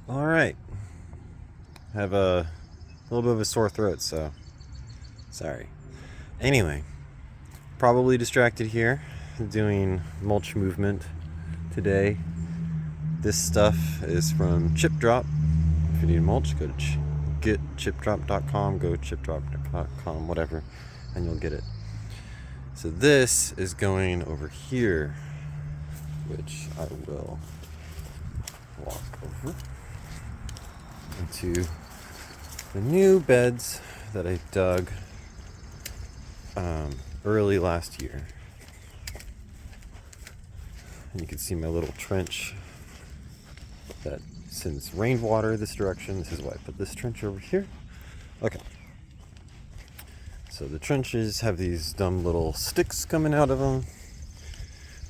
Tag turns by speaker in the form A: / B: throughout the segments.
A: All right. I have a little bit of a sore throat, so sorry. Anyway, probably distracted here doing mulch movement today. This stuff is from Chip Drop. If you need mulch, go to getchipdrop.com, go chipdrop.com, whatever, and you'll get it. So this is going over here, which I will walk over into the new beds that I dug early last year. And you can see my little trench that sends rainwater this direction. This is why I put this trench over here. Okay. So the trenches have these dumb little sticks coming out of them,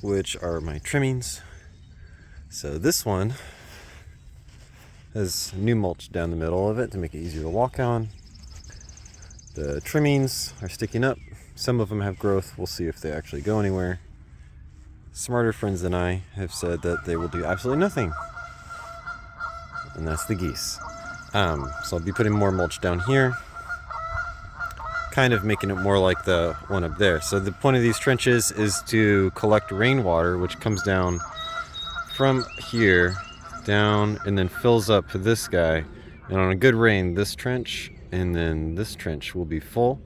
A: which are my trimmings. So this one has new mulch down the middle of it to make it easier to walk on. The trimmings are sticking up. Some of them have growth. We'll see if they actually go anywhere. Smarter friends than I have said that they will do absolutely nothing. And that's the geese. So I'll be putting more mulch down here, kind of making it more like the one up there. So the point of these trenches is to collect rainwater, which comes down from here down and then fills up this guy. And on a good rain, this trench and then this trench will be full,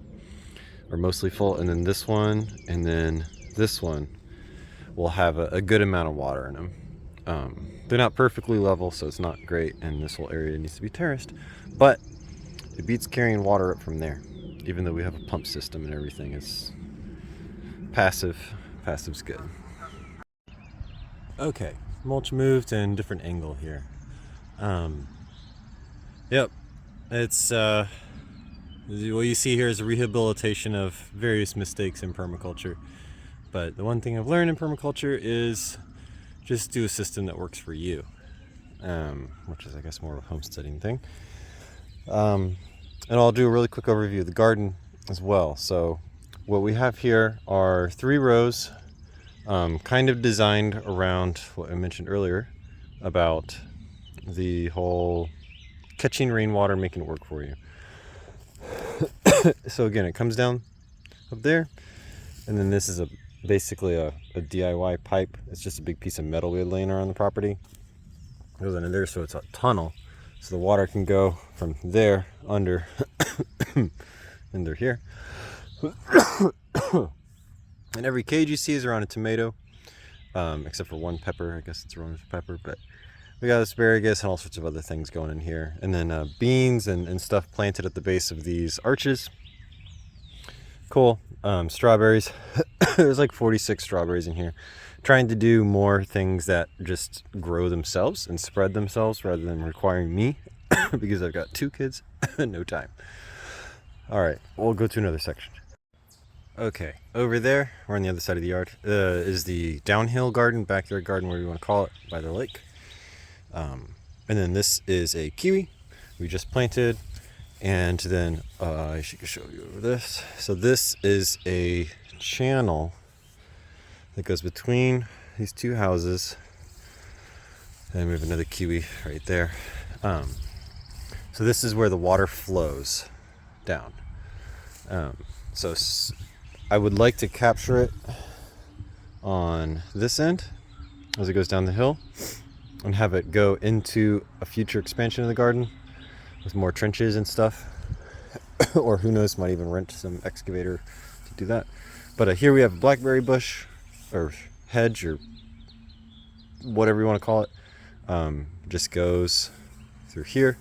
A: or mostly full, and then this one and then this one will have a good amount of water in them. They're not perfectly level, so it's not great, and this whole area needs to be terraced, but it beats carrying water up from there, even though we have a pump system and everything. It's passive's good. Okay, mulch moved and different angle here. Yep, it's what you see here is a rehabilitation of various mistakes in permaculture. But the one thing I've learned in permaculture is just do a system that works for you, which is, I guess, more of a homesteading thing. And I'll do a really quick overview of the garden as well. So what we have here are 3 rows, kind of designed around what I mentioned earlier about the whole catching rainwater, making it work for you. So again, it comes down up there, and then this is basically a DIY pipe. It's just a big piece of metal we had laying around the property. It goes under there, so it's a tunnel, so the water can go from there under under here. And every cage you see is around a tomato, except for one pepper. I guess it's around a pepper, but we got asparagus and all sorts of other things going in here, and then beans and stuff planted at the base of these arches. Cool. Strawberries. There's like 46 strawberries in here. Trying to do more things that just grow themselves and spread themselves rather than requiring me because I've got 2 kids and no time. All right, we'll go to another section. Okay, over there, we're on the other side of the yard, is the downhill garden, backyard garden, whatever you want to call it, by the lake. And then this is a kiwi we just planted. And then I should show you this. So this is a channel that goes between these 2 houses. And we have another kiwi right there. So this is where the water flows down. So I would like to capture it on this end as it goes down the hill and have it go into a future expansion of the garden with more trenches and stuff. Or who knows, might even rent some excavator to do that. But here we have a blackberry bush or hedge or whatever you want to call it. Just goes through here.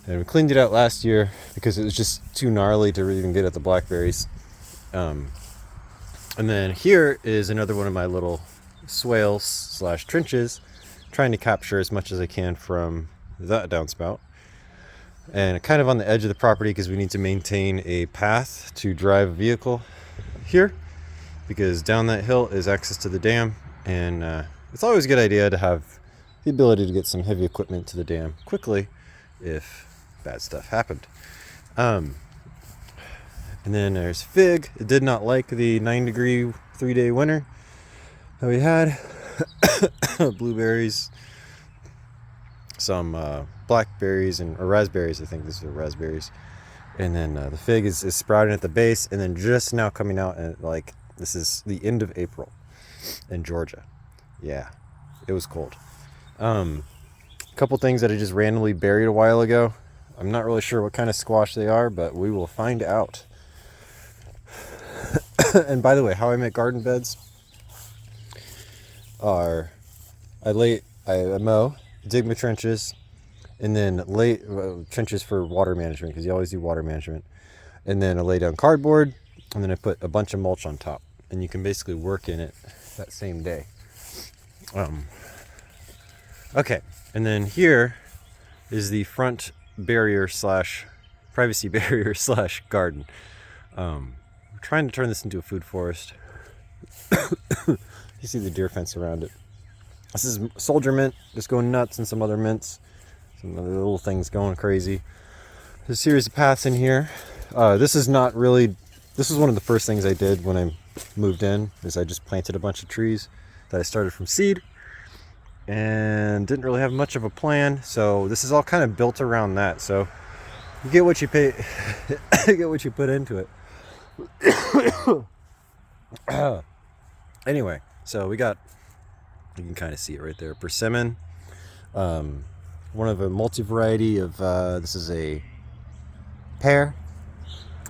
A: And we cleaned it out last year because it was just too gnarly to really even get at the blackberries. And then here is another one of my little swales / trenches, trying to capture as much as I can from that downspout. And kind of on the edge of the property because we need to maintain a path to drive a vehicle here, because down that hill is access to the dam, and it's always a good idea to have the ability to get some heavy equipment to the dam quickly if bad stuff happened. And then there's Fig. It did not like the 9-degree 3-day winter that we had. Blueberries some blackberries or raspberries. I think these are raspberries. And then the fig is sprouting at the base, and then just now coming out. And like, this is the end of April in Georgia. Yeah, it was cold. A couple things that I just randomly buried a while ago. I'm not really sure what kind of squash they are, but we will find out. And by the way, how I make garden beds are I mow, dig my trenches, and then lay trenches for water management, because you always do water management. And then I lay down cardboard, and then I put a bunch of mulch on top, and you can basically work in it that same day. Okay, and then here is the front barrier / privacy barrier / garden. We're trying to turn this into a food forest. You see the deer fence around it. This is soldier mint, just going nuts, and some other mints, some other little things going crazy. There's a series of paths in here. This is one of the first things I did when I moved in, is I just planted a bunch of trees that I started from seed, and didn't really have much of a plan. So this is all kind of built around that. So you get what you pay, you get what you put into it. Anyway, so you can kind of see it right there. Persimmon, one of a multi-variety of, this is a pear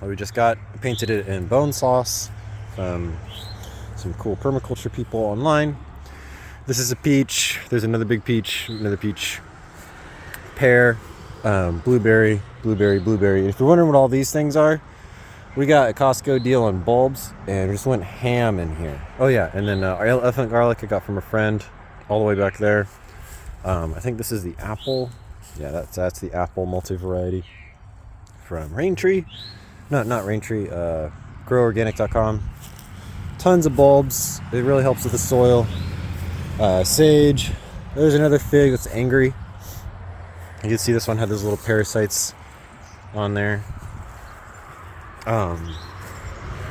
A: we just got. I painted it in bone sauce from some cool permaculture people online. This is a peach. There's another big peach, another peach. Pear, blueberry. And if you're wondering what all these things are, we got a Costco deal on bulbs, and we just went ham in here. Oh yeah, and then our elephant garlic I got from a friend, all the way back there. I think this is the apple. Yeah, that's the apple multi-variety from Raintree. No, not Raintree. GrowOrganic.com. Tons of bulbs. It really helps with the soil. Sage. There's another fig that's angry. You can see this one had those little parasites on there.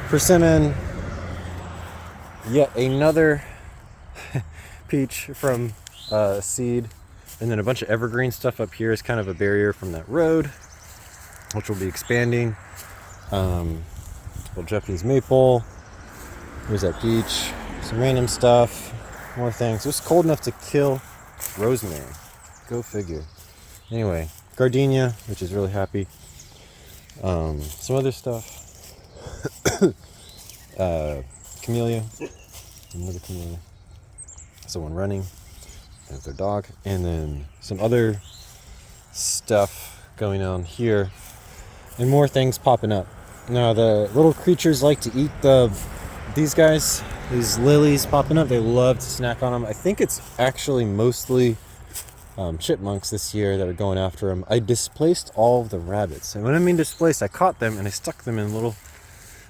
A: Persimmon. Yet another peach from seed. And then a bunch of evergreen stuff up here is kind of a barrier from that road, which will be expanding. Little Japanese maple. Here's that peach. Some random stuff. More things. It was cold enough to kill rosemary. Go figure. Anyway, gardenia, which is really happy. Some other stuff. Camellia. Another camellia. Someone running. There's their dog. And then some other stuff going on here. And more things popping up. Now the little creatures like to eat these guys. These lilies popping up. They love to snack on them. I think it's actually mostly chipmunks this year that are going after them. I displaced all of the rabbits. And when I mean displaced, I caught them and I stuck them in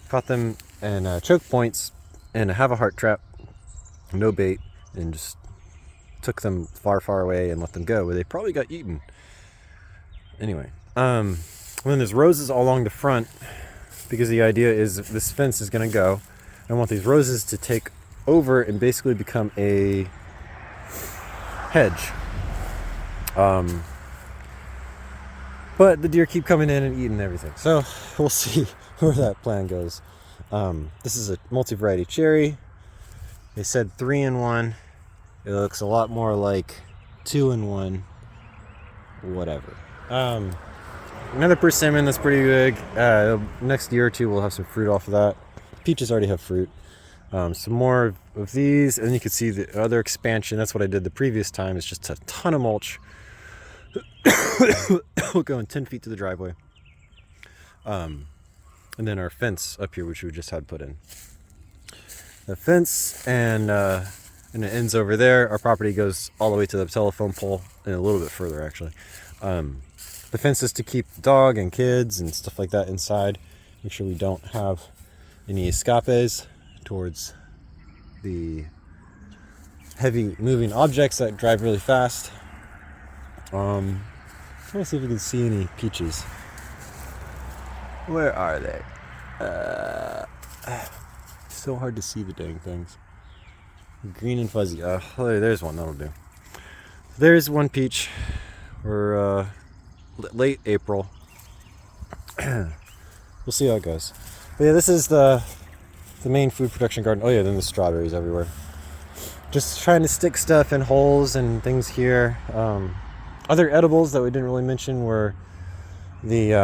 A: caught them in choke points and a have-a-heart trap. No bait. And just took them far, far away and let them go, where they probably got eaten. Anyway, then there's roses all along the front, because the idea is this fence is going to go. I want these roses to take over and basically become a hedge. But the deer keep coming in and eating everything. So we'll see where that plan goes. This is a multi-variety cherry. They said 3-in-1. It looks a lot more like 2-in-1. Whatever. Another persimmon that's pretty big. Next year or two we'll have some fruit off of that. Peaches already have fruit. Some more of these, and you can see the other expansion. That's what I did the previous time. It's just a ton of mulch. We're going 10 feet to the driveway. And then our fence up here, which we just had put in. The fence and it ends over there. Our property goes all the way to the telephone pole and a little bit further, actually. The fence is to keep the dog and kids and stuff like that inside. Make sure we don't have any escapes towards the heavy moving objects that drive really fast. I'm trying to see if we can see any peaches. Where are they? So hard to see the dang things. Green and fuzzy. There's one that'll do. There's one peach. We're late April. We'll see how it goes. But yeah, this is the main food production garden. Oh yeah, then the strawberries everywhere. Just trying to stick stuff in holes and things here. Other edibles that we didn't really mention were these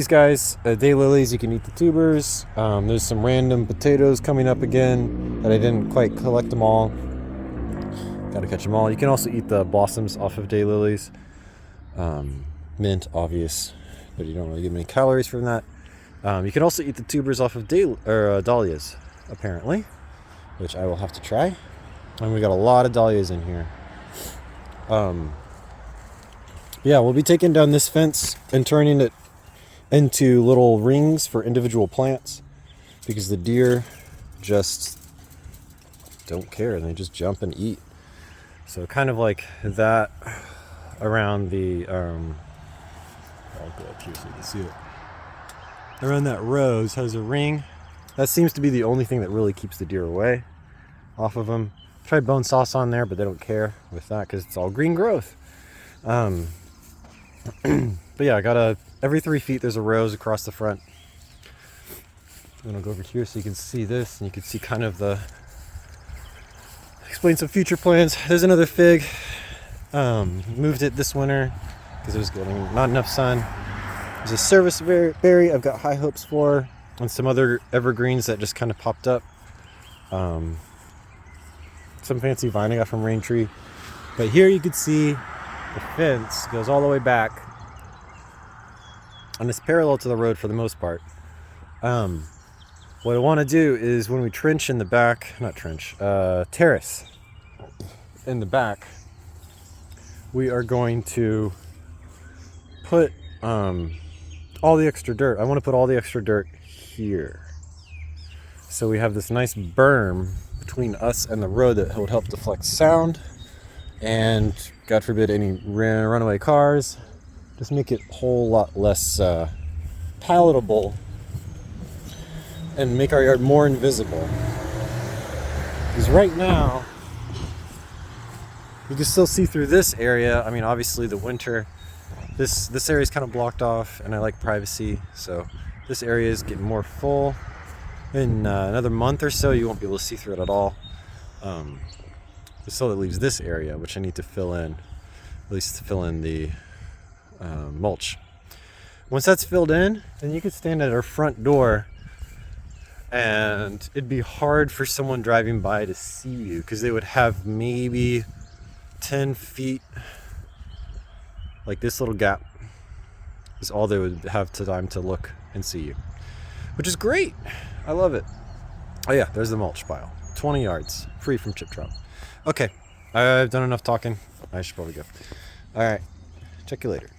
A: guys, daylilies. You can eat the tubers. There's some random potatoes coming up again that I didn't quite collect them all. Gotta catch them all. You can also eat the blossoms off of daylilies. Mint, obvious, but you don't really get many calories from that. You can also eat the tubers off of dahlias, apparently, which I will have to try. And we got a lot of dahlias in here. Yeah, we'll be taking down this fence and turning it into little rings for individual plants because the deer just don't care and they just jump and eat. So kind of like that around the I'll go up here so you can see it. Around that rose has a ring. That seems to be the only thing that really keeps the deer away off of them. Tried bone sauce on there, but they don't care with that because it's all green growth. But yeah, I got every 3 feet there's a rose across the front. I'm gonna go over here so you can see this, and you can see kind of explain some future plans. There's another fig. Moved it this winter because it was getting not enough sun. There's a service berry I've got high hopes for, and some other evergreens that just kind of popped up. Some fancy vine I got from Rain Tree. But here you can see the fence goes all the way back, and it's parallel to the road for the most part. What I want to do is when we trench in the back, terrace in the back, we are going to put all the extra dirt. I want to put all the extra dirt here. So we have this nice berm between us and the road that would help deflect sound and, God forbid, any runaway cars. Just make it a whole lot less palatable and make our yard more invisible. Because right now, you can still see through this area. I mean, obviously the winter, this area is kind of blocked off, and I like privacy, so this area is getting more full. In another month or so, you won't be able to see through it at all. So that leaves this area, which I need to fill in, at least to fill in the mulch. Once that's filled in, then you could stand at our front door and it'd be hard for someone driving by to see you because they would have maybe 10 feet, like this little gap is all they would have time to look and see you, which is great. I love it. Oh yeah, there's the mulch pile. 20 yards, free from chip drop. Okay, I've done enough talking. I should probably go. All right, check you later.